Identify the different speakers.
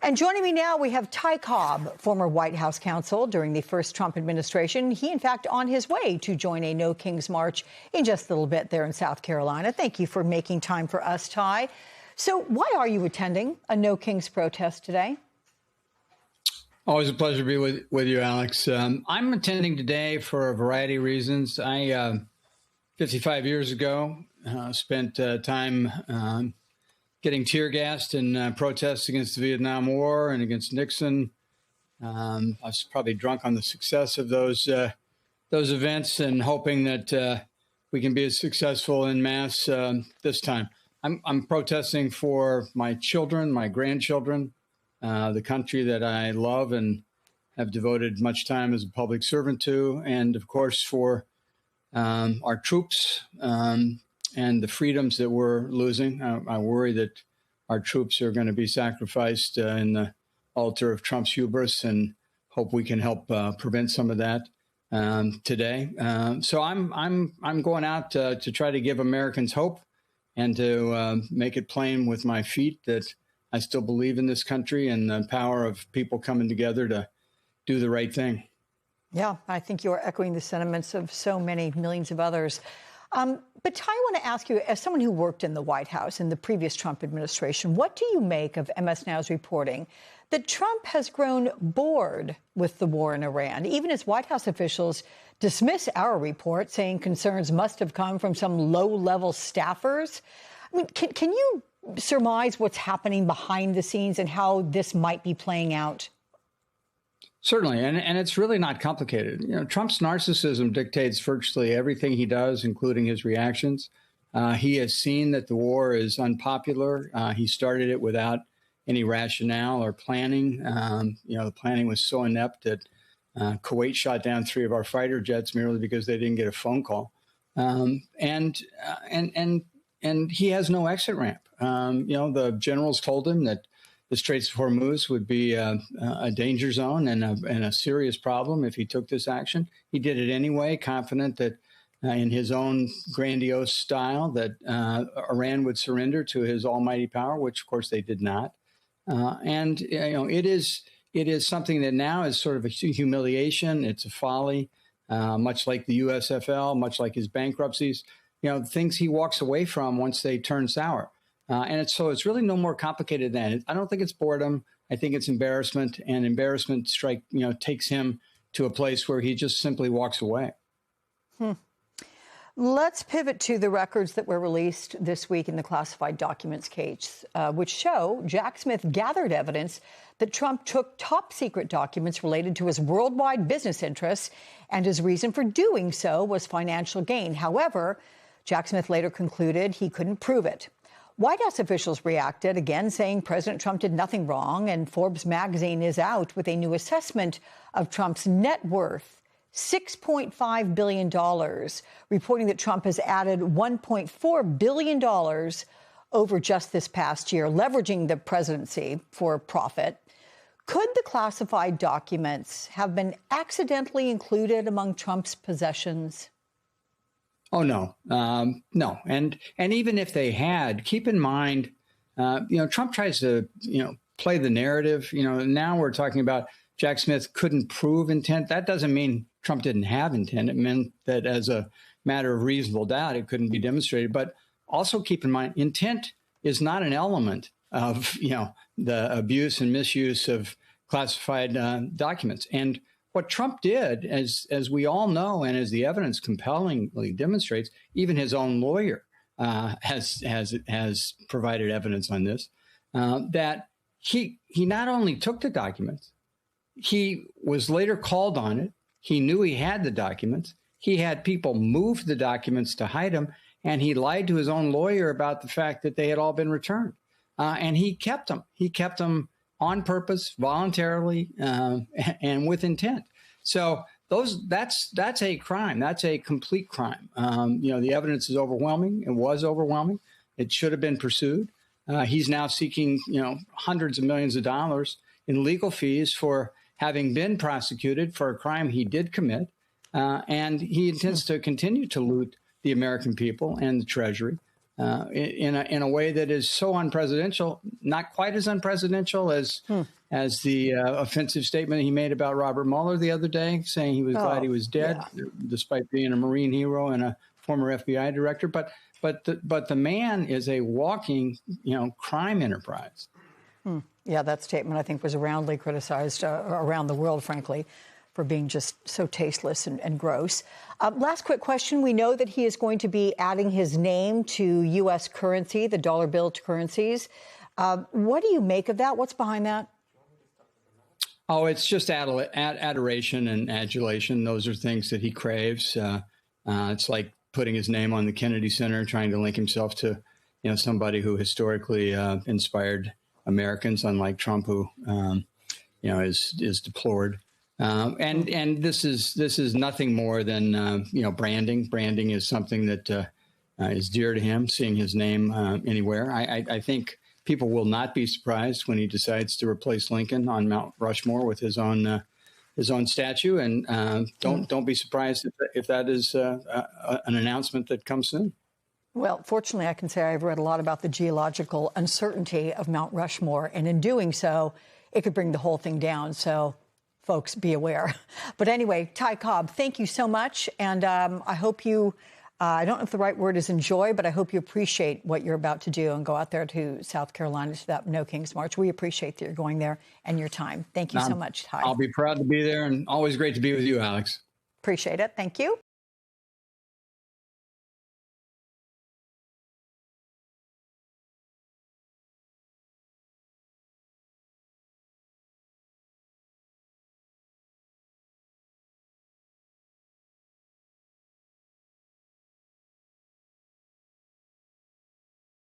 Speaker 1: And joining me now, we have Ty Cobb, former White House counsel during the first Trump administration. He, in fact, on his way to join a No Kings March in just a little bit there in South Carolina. Thank you for making time for us, Ty. So why are you attending a No Kings protest today?
Speaker 2: Always a pleasure to be with you, Alex. I'm attending today for a variety of reasons. I, 55 years ago, spent time getting tear gassed in protests against the Vietnam War and against Nixon. I was probably drunk on the success of those events and hoping that we can be as successful en masse this time. I'm protesting for my children, my grandchildren, the country that I love and have devoted much time as a public servant to, and of course for our troops and the freedoms that we're losing. I worry that our troops are going to be sacrificed in the altar of Trump's hubris, and hope we can help prevent some of that today. So I'm going out to try to give Americans hope and to make it plain with my feet that I still believe in this country and the power of people coming together to do the right thing.
Speaker 1: Yeah, I think you're echoing the sentiments of so many millions of others. But Ty, I want to ask you, as someone who worked in the White House in the previous Trump administration, what do you make of MS Now's reporting that Trump has grown bored with the war in Iran, even as White House officials dismiss our report, saying concerns must have come from some low-level staffers? I mean, can you surmise what's happening behind the scenes and how this might be playing out?
Speaker 2: Certainly, and it's really not complicated. You know, Trump's narcissism dictates virtually everything he does, including his reactions. He has seen that the war is unpopular. He started it without any rationale or planning. The planning was so inept that Kuwait shot down 3 of our fighter jets merely because they didn't get a phone call. And he has no exit ramp. The generals told him that the Straits of Hormuz would be a danger zone and a serious problem if he took this action. He did it anyway, confident that in his own grandiose style that Iran would surrender to his almighty power, which of course they did not. It is something that now is sort of a humiliation. It's a folly, much like the USFL, much like his bankruptcies. Things he walks away from once they turn sour. It's really no more complicated than it. I don't think it's boredom. I think it's embarrassment, and embarrassment takes him to a place where he just simply walks away.
Speaker 1: Let's pivot to the records that were released this week in the classified documents case, which show Jack Smith gathered evidence that Trump took top secret documents related to his worldwide business interests, and his reason for doing so was financial gain. However, Jack Smith later concluded he couldn't prove it. White House officials reacted, again saying President Trump did nothing wrong, and Forbes magazine is out with a new assessment of Trump's net worth, $6.5 billion, reporting that Trump has added $1.4 billion over just this past year, leveraging the presidency for profit. Could the classified documents have been accidentally included among Trump's possessions?
Speaker 2: Oh, no, no. And even if they had, keep in mind, Trump tries to, play the narrative. Now we're talking about Jack Smith couldn't prove intent. That doesn't mean Trump didn't have intent. It meant that as a matter of reasonable doubt, it couldn't be demonstrated. But also keep in mind, intent is not an element of, the abuse and misuse of classified documents. And what Trump did, as we all know, and as the evidence compellingly demonstrates, even his own lawyer has provided evidence on this, that he not only took the documents, he was later called on it. He knew he had the documents. He had people move the documents to hide them, and he lied to his own lawyer about the fact that they had all been returned. And he kept them. He kept them on purpose, voluntarily, and with intent. So that's a crime. That's a complete crime. The evidence is overwhelming. It was overwhelming. It should have been pursued. He's now seeking, hundreds of millions of dollars in legal fees for having been prosecuted for a crime he did commit. And he intends to continue to loot the American people and the Treasury. in a way that is so unpresidential, not quite as unpresidential as the offensive statement he made about Robert Mueller the other day, saying he was glad he was dead, despite being a Marine hero and a former FBI director. But the man is a walking, crime enterprise.
Speaker 1: Yeah, that statement, I think, was roundly criticized around the world, frankly, for being just so tasteless and gross. Last quick question. We know that he is going to be adding his name to U.S. currency, the dollar bill to currencies. What do you make of that? What's behind that?
Speaker 2: Oh, it's just adoration and adulation. Those are things that he craves. It's like putting his name on the Kennedy Center, trying to link himself to, somebody who historically inspired Americans, unlike Trump, who, is deplored. And this is nothing more than, branding. Branding is something that is dear to him, seeing his name anywhere. I think people will not be surprised when he decides to replace Lincoln on Mount Rushmore with his own statue. And don't be surprised if that is an announcement that comes soon.
Speaker 1: Well, fortunately, I can say I've read a lot about the geological uncertainty of Mount Rushmore. And in doing so, it could bring the whole thing down. So folks, be aware. But anyway, Ty Cobb, thank you so much. And I hope you, I don't know if the right word is enjoy, but I hope you appreciate what you're about to do and go out there to South Carolina to that No Kings March. We appreciate that you're going there and your time. Thank you so much, Ty.
Speaker 2: I'll be proud to be there, and always great to be with you, Alex.
Speaker 1: Appreciate it. Thank you.